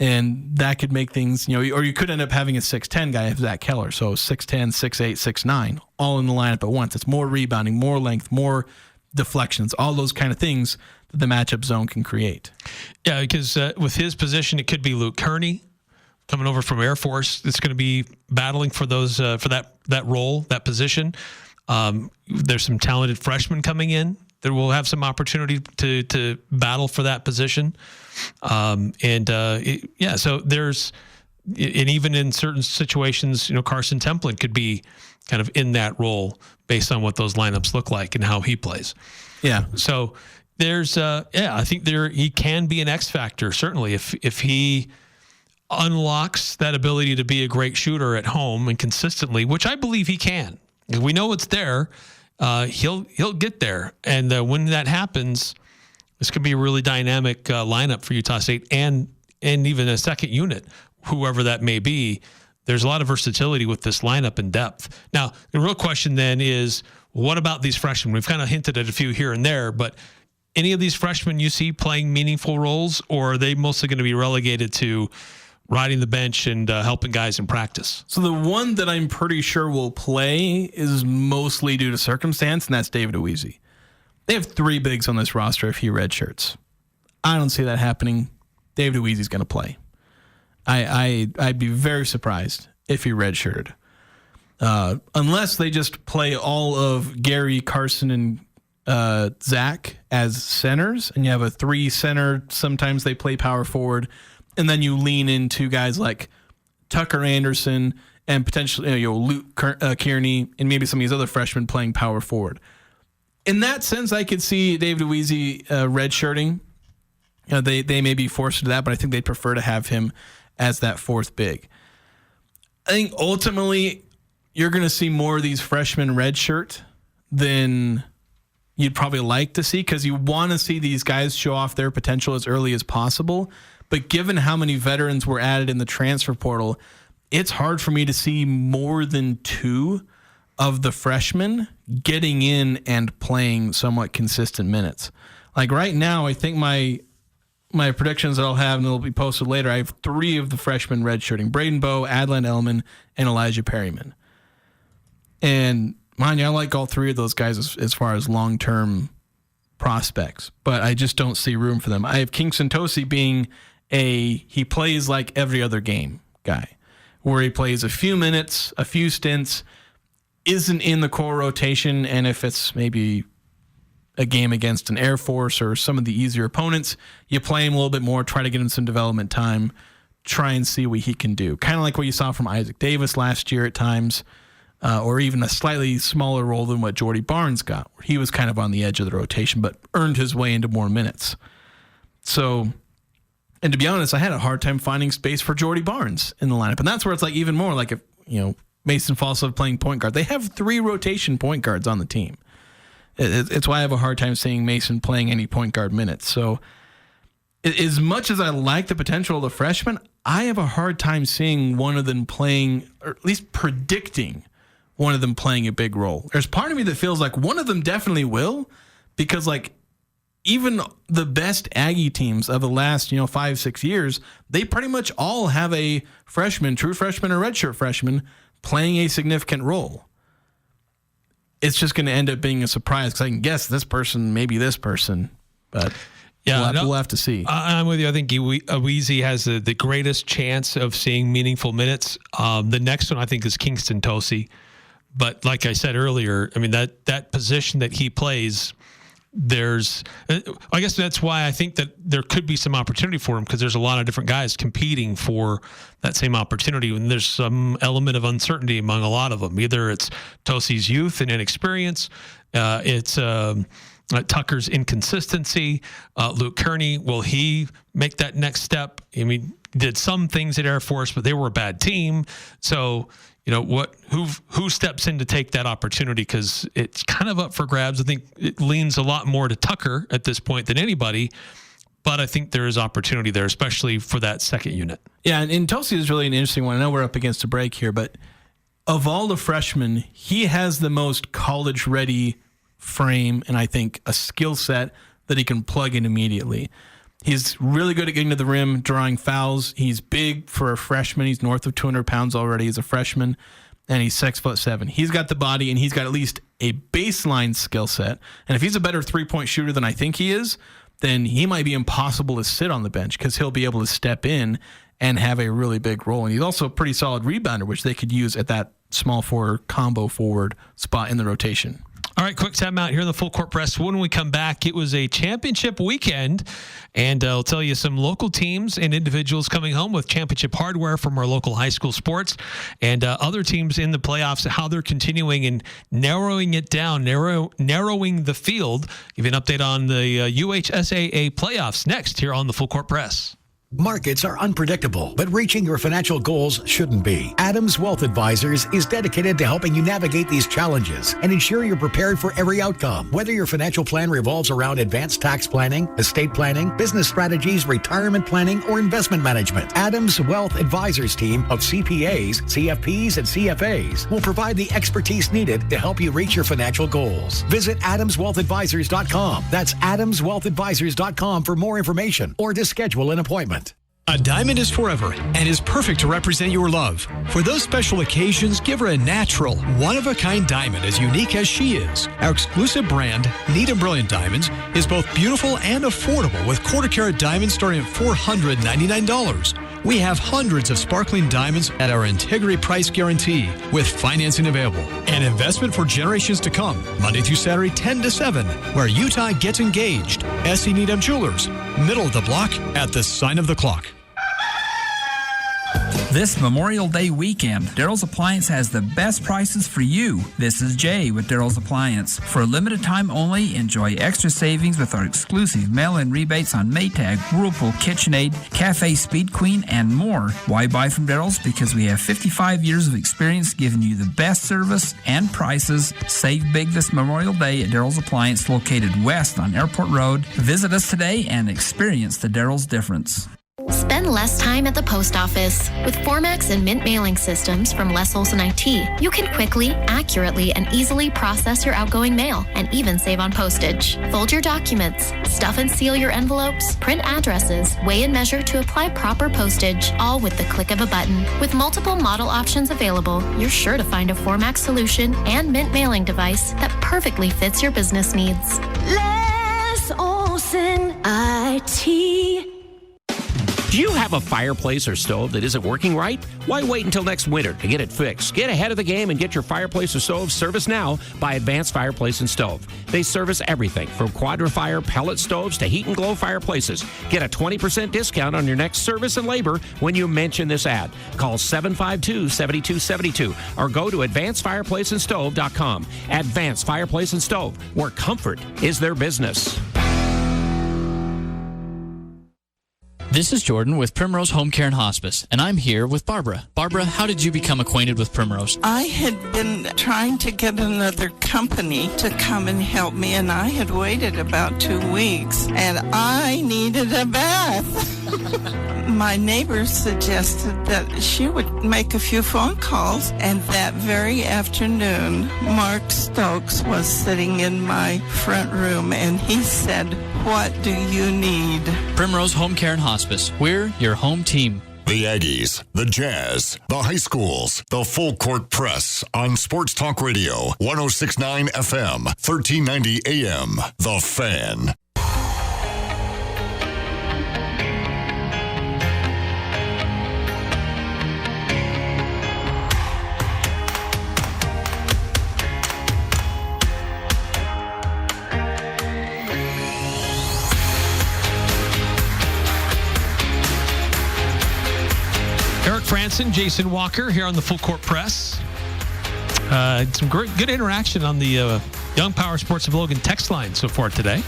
And that could make things, or you could end up having a 6'10" guy if Zach Keller. So 6'10", 6'8", 6'9", all in the lineup at once. It's more rebounding, more length, more deflections, all those kind of things that the matchup zone can create. Yeah, because with his position, it could be Luke Kearney coming over from Air Force. It's going to be battling for those for that role, that position. There's some talented freshmen coming in that will have some opportunity to battle for that position. So there's, and even in certain situations, Carson Templin could be kind of in that role based on what those lineups look like and how he plays. Yeah. So there's, I think he can be an X factor, certainly, if he unlocks that ability to be a great shooter at home and consistently, which I believe he can. We know it's there. He'll get there. And when that happens, this could be a really dynamic lineup for Utah State and even a second unit, whoever that may be. There's a lot of versatility with this lineup and depth. Now, the real question then is, what about these freshmen? We've kind of hinted at a few here and there, but any of these freshmen you see playing meaningful roles, or are they mostly going to be relegated to riding the bench and helping guys in practice? So the one that I'm pretty sure will play is mostly due to circumstance, and that's David Owizi. They have 3 bigs on this roster if he redshirts. I don't see that happening. David Owizi's going to play. I'd be very surprised if he redshirted. Unless they just play all of Gary, Carson, and Zach as centers, and you have a 3 center. Sometimes they play power forward. And then you lean into guys like Tucker Anderson and potentially Luke Kearney and maybe some of these other freshmen playing power forward. In that sense, I could see David Owizi redshirting. They may be forced to that, but I think they'd prefer to have him as that 4th big. I think ultimately you're going to see more of these freshmen redshirt than you'd probably like to see, because you want to see these guys show off their potential as early as possible. But given how many veterans were added in the transfer portal, it's hard for me to see more than 2 of the freshmen getting in and playing somewhat consistent minutes. Like right now, I think my predictions that I'll have, and they'll be posted later, I have 3 of the freshmen redshirting: Braden Bowe, Adlan Ellman, and Elijah Perryman. And mind you, I like all 3 of those guys as far as long-term prospects, but I just don't see room for them. I have Kingston Tosi being he plays like every other game guy, where he plays a few minutes, a few stints, isn't in the core rotation, and if it's maybe a game against an Air Force or some of the easier opponents, you play him a little bit more, try to get him some development time, try and see what he can do. Kind of like what you saw from Isaac Davis last year at times. or even a slightly smaller role than what Jordy Barnes got, where he was kind of on the edge of the rotation, but earned his way into more minutes. So, and to be honest, I had a hard time finding space for Jordy Barnes in the lineup. And that's where it's like even more like if, Mason Falso playing point guard. They have 3 rotation point guards on the team. It's why I have a hard time seeing Mason playing any point guard minutes. So as much as I like the potential of the freshman, I have a hard time seeing one of them playing, or at least predicting one of them playing a big role. There's part of me that feels like one of them definitely will, because like even the best Aggie teams of the last, 5-6 years, they pretty much all have a freshman, true freshman or redshirt freshman playing a significant role. It's just going to end up being a surprise because I can guess this person, maybe this person, but we'll have to see. I'm with you. I think Aweezy has the greatest chance of seeing meaningful minutes. The next one I think is Kingston Tosi. But like I said earlier, I mean, that position that he plays, I guess that's why I think that there could be some opportunity for him, because there's a lot of different guys competing for that same opportunity, and there's some element of uncertainty among a lot of them. Either it's Tosi's youth and inexperience, it's Tucker's inconsistency, Luke Kearney, will he make that next step? I mean, did some things at Air Force, but they were a bad team. So, who steps in to take that opportunity? Because it's kind of up for grabs. I think it leans a lot more to Tucker at this point than anybody, but I think there is opportunity there, especially for that second unit. Yeah, and Tosi is really an interesting one. I know we're up against a break here, but of all the freshmen, he has the most college-ready frame and I think a skill set that he can plug in immediately. He's really good at getting to the rim, drawing fouls. He's big for a freshman. He's north of 200 pounds already as a freshman, and he's 6'7". He's got the body, and he's got at least a baseline skill set. And if he's a better three-point shooter than I think he is, then he might be impossible to sit on the bench because he'll be able to step in and have a really big role. And he's also a pretty solid rebounder, which they could use at that small forward, combo forward spot in the rotation. All right, quick time out here in the Full Court Press. When we come back, it was a championship weekend, and I'll tell you some local teams and individuals coming home with championship hardware from our local high school sports, and other teams in the playoffs, how they're continuing and narrowing it down, narrowing the field. Give you an update on the UHSAA playoffs next here on the Full Court Press. Markets are unpredictable, but reaching your financial goals shouldn't be. Adams Wealth Advisors is dedicated to helping you navigate these challenges and ensure you're prepared for every outcome. Whether your financial plan revolves around advanced tax planning, estate planning, business strategies, retirement planning, or investment management, Adams Wealth Advisors team of CPAs, CFPs, and CFAs will provide the expertise needed to help you reach your financial goals. Visit AdamsWealthAdvisors.com. That's AdamsWealthAdvisors.com for more information or to schedule an appointment. A diamond is forever and is perfect to represent your love. For those special occasions, give her a natural, one-of-a-kind diamond as unique as she is. Our exclusive brand, Neat and Brilliant Diamonds, is both beautiful and affordable with quarter-carat diamonds starting at $499. We have hundreds of sparkling diamonds at our integrity price guarantee with financing available. An investment for generations to come, Monday through Saturday, 10 to 7, where Utah gets engaged. S.E. Needham Jewelers, middle of the block at the sign of the clock. This Memorial Day weekend, Daryl's Appliance has the best prices for you. This is Jay with Daryl's Appliance. For a limited time only, enjoy extra savings with our exclusive mail-in rebates on Maytag, Whirlpool, KitchenAid, Cafe Speed Queen, and more. Why buy from Daryl's? Because we have 55 years of experience giving you the best service and prices. Save big this Memorial Day at Daryl's Appliance, located west on Airport Road. Visit us today and experience the Daryl's difference. Spend less time at the post office. With Formax and Mint mailing systems from Les Olson IT, you can quickly, accurately, and easily process your outgoing mail and even save on postage. Fold your documents, stuff and seal your envelopes, print addresses, weigh and measure to apply proper postage, all with the click of a button. With multiple model options available, you're sure to find a Formax solution and Mint mailing device that perfectly fits your business needs. Les Olson IT. Do you have a fireplace or stove that isn't working right? Why wait until next winter to get it fixed? Get ahead of the game and get your fireplace or stove serviced now by Advanced Fireplace and Stove. They service everything from Quadra-Fire pellet stoves to heat and glow fireplaces. Get a 20% discount on your next service and labor when you mention this ad. Call 752-7272 or go to advancedfireplaceandstove.com. Advanced Fireplace and Stove, where comfort is their business. This is Jordan with Primrose Home Care and Hospice, and I'm here with Barbara. Barbara, how did you become acquainted with Primrose? I had been trying to get another company to come and help me, and I had waited about 2 weeks, and I needed a bath. My neighbor suggested that she would make a few phone calls, and that very afternoon, Mark Stokes was sitting in my front room, and he said, "What do you need?" Primrose Home Care and Hospice. We're your home team. The Aggies, the Jazz, the high schools, the full court press on Sports Talk Radio, 106.9 FM, 1390 AM. The Fan. Frandsen, Jason Walker here on the Full Court Press. Some good interaction on the Young Power Sports of Logan text line so far today.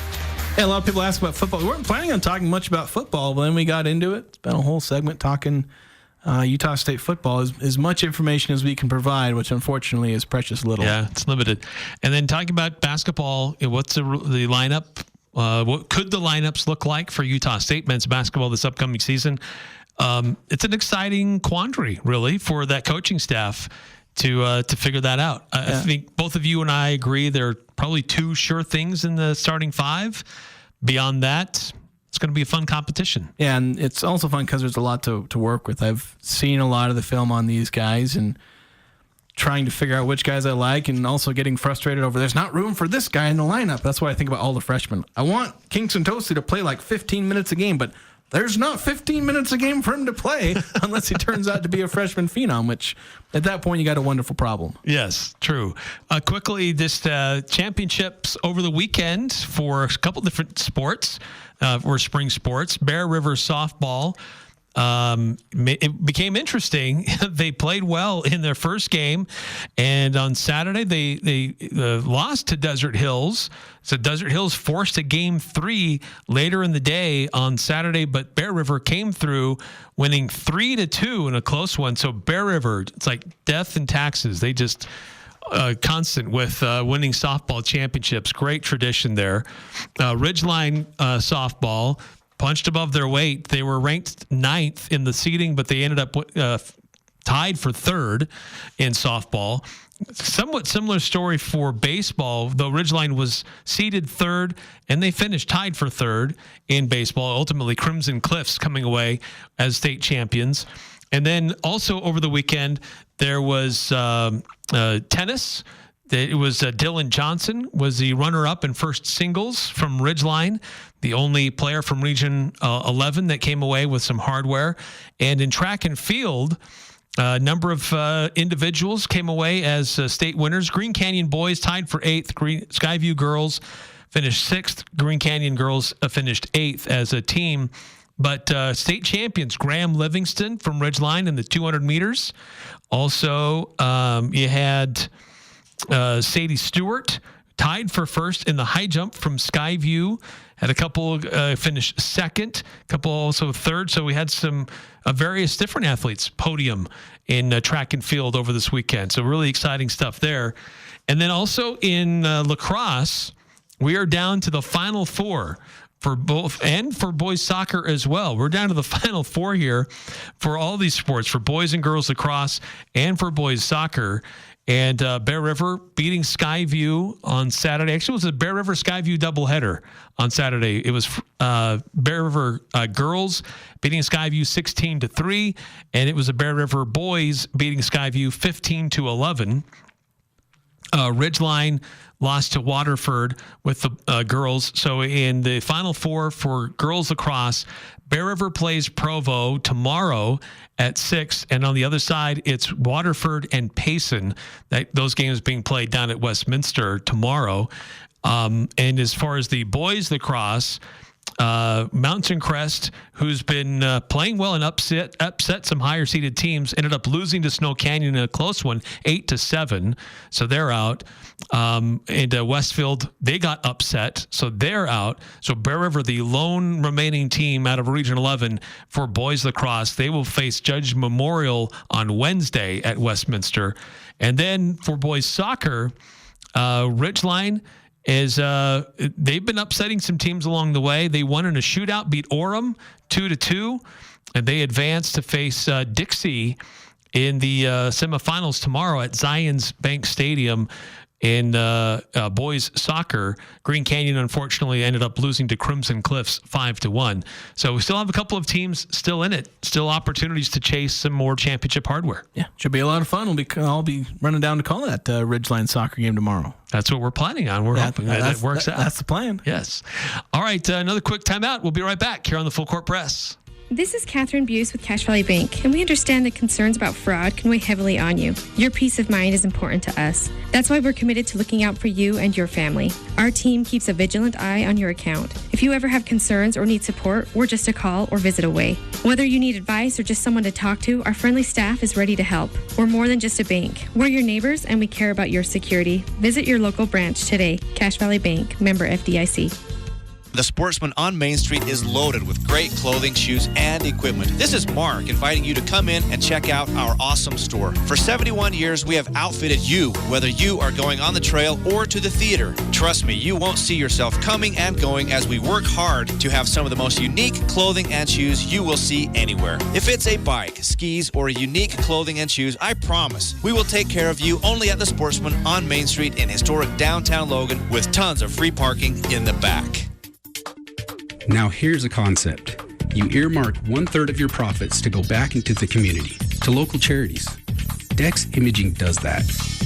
Yeah, a lot of people ask about football. We weren't planning on talking much about football, but then we got into it. It's been a whole segment talking Utah State football. As much information as we can provide, which unfortunately is precious little. Yeah, it's limited. And then talking about basketball, what's the lineup? What could the lineups look like for Utah State men's basketball this upcoming season? It's an exciting quandary, really, for that coaching staff to figure that out. I think both of you and I agree there are probably two sure things in the starting five. Beyond that, it's going to be a fun competition. Yeah, and it's also fun because there's a lot to work with. I've seen a lot of the film on these guys and trying to figure out which guys I like, and also getting frustrated over there's not room for this guy in the lineup. That's why I think about all the freshmen. I want Kingston Toasty to play like 15 minutes a game, but there's not 15 minutes a game for him to play unless he turns out to be a freshman phenom, which at that point you got a wonderful problem. Yes, true. Quickly, just championships over the weekend for a couple different sports, or spring sports. Bear River softball. It became interesting. They played well in their first game, and on Saturday they lost to Desert Hills. So Desert Hills forced a game 3 later in the day on Saturday, but Bear River came through, winning 3-2 in a close one. So Bear River, it's like death and taxes. They just constant with winning softball championships. Great tradition there. Ridgeline softball punched above their weight. They were ranked 9th in the seeding, but they ended up tied for 3rd in softball. Somewhat similar story for baseball, though Ridgeline was seeded 3rd, and they finished tied for 3rd in baseball. Ultimately, Crimson Cliffs coming away as state champions. And then also over the weekend, there was tennis. It was Dylan Johnson was the runner-up in first singles from Ridgeline, the only player from Region 11 that came away with some hardware. And in track and field, a number of individuals came away as state winners. Green Canyon boys tied for 8th. Skyview girls finished 6th. Green Canyon girls finished 8th as a team. But state champions, Graham Livingston from Ridgeline in the 200 meters. Also, you had Sadie Stewart tied for 1st in the high jump from Skyview. Had a couple finish 2nd, a couple also 3rd. So we had some various different athletes podium in track and field over this weekend. So really exciting stuff there. And then also in lacrosse, we are down to the Final Four for both and for boys soccer as well. We're down to the Final Four here for all these sports, for boys and girls lacrosse and for boys soccer. And Bear River beating Skyview on Saturday. Actually, it was a Bear River Skyview doubleheader on Saturday. It was Bear River girls beating Skyview 16-3, and it was a Bear River boys beating Skyview 15-11. Ridgeline lost to Waterford with the girls. So in the Final Four for girls lacrosse, Bear River plays Provo tomorrow at 6. And on the other side, it's Waterford and Payson. Those games being played down at Westminster tomorrow. And as far as the boys lacrosse, Mountain Crest, who's been playing well and upset some higher seeded teams, ended up losing to Snow Canyon in a close one, 8-7. So they're out. And Westfield, they got upset, so they're out. So Bear River, the lone remaining team out of Region 11 for boys lacrosse, they will face Judge Memorial on Wednesday at Westminster. And then for boys soccer, Ridgeline is they've been upsetting some teams along the way. They won in a shootout, beat Orem 2-2, and they advanced to face Dixie in the semifinals tomorrow at Zions Bank Stadium in boys soccer. Green Canyon, unfortunately, ended up losing to Crimson Cliffs 5-1. So we still have a couple of teams still in it, still opportunities to chase some more championship hardware. Yeah, should be a lot of fun. I'll be running down to call that Ridgeline soccer game tomorrow. That's what we're planning on. We're hoping that works out. That's the plan. Yes. All right, another quick timeout. We'll be right back here on the Full Court Press. This is Catherine Buse with Cache Valley Bank, and we understand that concerns about fraud can weigh heavily on you. Your peace of mind is important to us. That's why we're committed to looking out for you and your family. Our team keeps a vigilant eye on your account. If you ever have concerns or need support, we're just a call or visit away. Whether you need advice or just someone to talk to, our friendly staff is ready to help. We're more than just a bank. We're your neighbors, and we care about your security. Visit your local branch today. Cache Valley Bank, member FDIC. The Sportsman on Main Street is loaded with great clothing, shoes, and equipment. This is Mark inviting you to come in and check out our awesome store. For 71 years, we have outfitted you, whether you are going on the trail or to the theater. Trust me, you won't see yourself coming and going as we work hard to have some of the most unique clothing and shoes you will see anywhere. If it's a bike, skis, or a unique clothing and shoes, I promise we will take care of you only at the Sportsman on Main Street in historic downtown Logan with tons of free parking in the back. Now here's a concept. You earmark 1/3 of your profits to go back into the community, to local charities. Dex Imaging does that.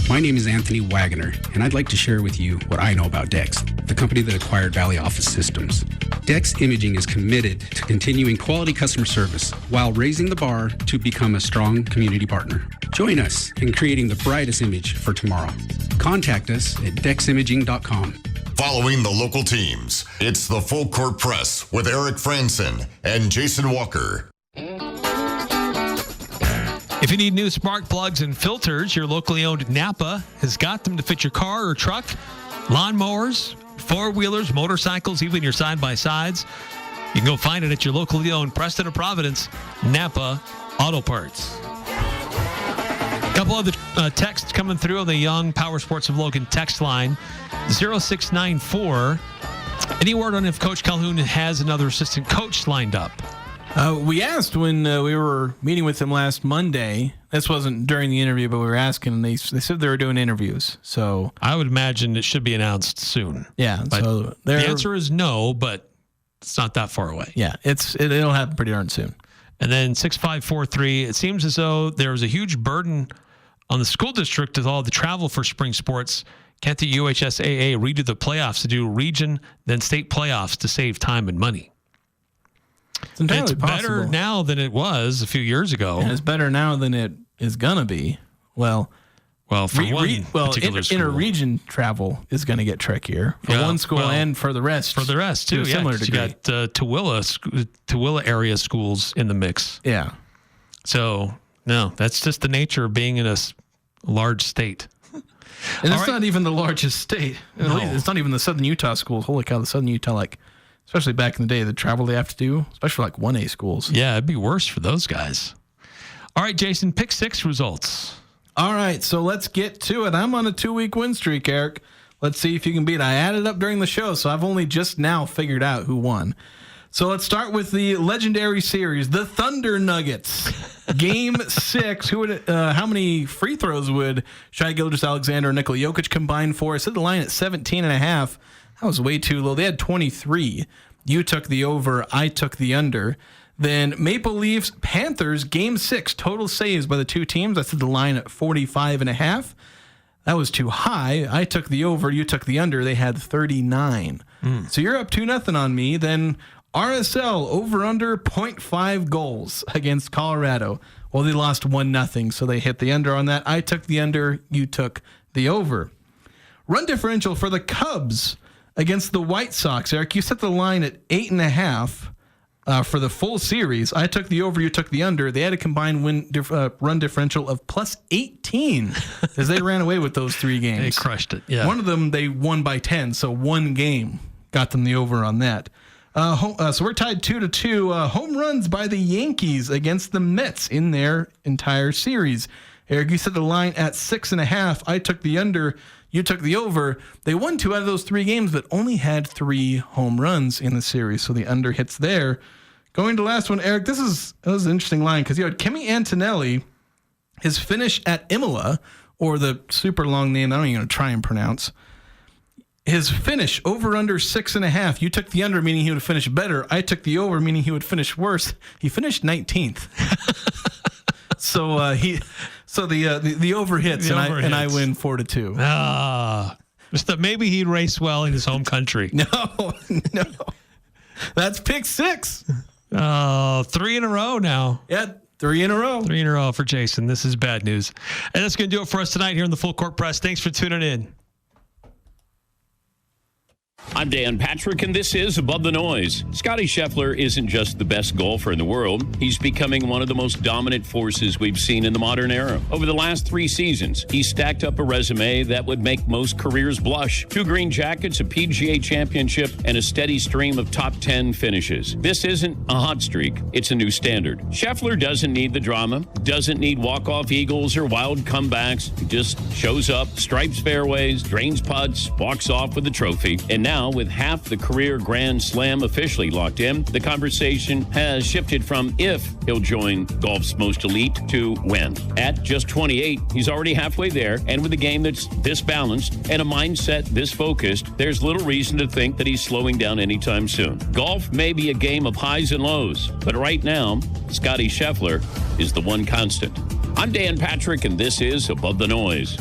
My name is Anthony Wagoner, and I'd like to share with you what I know about Dex, the company that acquired Valley Office Systems. Dex Imaging is committed to continuing quality customer service while raising the bar to become a strong community partner. Join us in creating the brightest image for tomorrow. Contact us at deximaging.com. Following the local teams, it's the Full Court Press with Eric Frandsen and Jason Walker. If you need new spark plugs and filters, your locally owned Napa has got them to fit your car or truck, lawnmowers, four-wheelers, motorcycles, even your side-by-sides. You can go find it at your locally owned Preston or Providence Napa Auto Parts. A couple of the texts coming through on the Young Power Sports of Logan text line, 0694. Any word on if Coach Calhoun has another assistant coach lined up? We asked when we were meeting with him last Monday. This wasn't during the interview, but we were asking, and they said they were doing interviews. So I would imagine it should be announced soon. Yeah. But so the answer is no, but it's not that far away. Yeah, it'll happen pretty darn soon. And then 6543, it seems as though there was a huge burden on the school district with all the travel for spring sports. Can't the UHSAA redo the playoffs to do region, then state playoffs to save time and money? It's better now than it was a few years ago. And it's better now than it is going to be. Well, for one particular school. Inter-region travel is going to get trickier for one school and for the rest. For the rest, too. To a similar degree. You got Tooele area schools in the mix. Yeah. So, no, that's just the nature of being in a large state. And it's not even the largest state. No. It's not even the Southern Utah schools. Holy cow, the Southern Utah, especially back in the day, the travel they have to do, especially 1A schools. Yeah, it'd be worse for those guys. All right, Jason, pick 6 results. All right, so let's get to it. I'm on a 2-week win streak, Eric. Let's see if you can beat it. I added up during the show, so I've only just now figured out who won. So let's start with the legendary series, the Thunder Nuggets. Game 6. How many free throws would Shai Gilgeous-Alexander and Nikola Jokic combine for? I set the line at 17.5. That was way too low. They had 23. You took the over. I took the under. Then Maple Leafs, Panthers, Game 6. Total saves by the two teams. I set the line at 45.5. That was too high. I took the over. You took the under. They had 39. So you're up 2-0 on me. Then RSL over under 0.5 goals against Colorado. Well, they lost 1-0, so they hit the under on that. I took the under. You took the over. Run differential for the Cubs against the White Sox. Eric, you set the line at 8.5 for the full series. I took the over. You took the under. They had a combined run differential of plus 18 as they ran away with those 3 games. They crushed it. Yeah. One of them they won by 10, so one game got them the over on that. So we're tied 2-2. Home runs by the Yankees against the Mets in their entire series. Eric, you set the line at 6.5. I took the under. You took the over. They won 2 out of those 3 games, but only had 3 home runs in the series, so the under hits there. Going to the last one, Eric, this was an interesting line because you had Kemi Antonelli, his finish at Imola, or the super long name I don't even going to try and pronounce. His finish over under 6.5. You took the under, meaning he would finish better. I took the over, meaning he would finish worse. He finished 19th. So the over hits, and I win 4-2. Maybe he'd race well in his home country. No. That's pick 6. 3 in a row now. Yeah, 3 in a row. 3 in a row for Jason. This is bad news. And that's going to do it for us tonight here in the Full Court Press. Thanks for tuning in. I'm Dan Patrick, and this is Above the Noise. Scotty Scheffler isn't just the best golfer in the world. He's becoming one of the most dominant forces we've seen in the modern era. Over the last 3 seasons, he's stacked up a resume that would make most careers blush. 2 green jackets, a PGA championship, and a steady stream of top 10 finishes. This isn't a hot streak. It's a new standard. Scheffler doesn't need the drama, doesn't need walk-off eagles or wild comebacks. He just shows up, stripes fairways, drains putts, walks off with a trophy, and now, with half the career Grand Slam officially locked in, the conversation has shifted from if he'll join golf's most elite to when. At just 28, he's already halfway there, and with a game that's this balanced and a mindset this focused, there's little reason to think that he's slowing down anytime soon. Golf may be a game of highs and lows, but right now, Scotty Scheffler is the one constant. I'm Dan Patrick, and this is Above the Noise.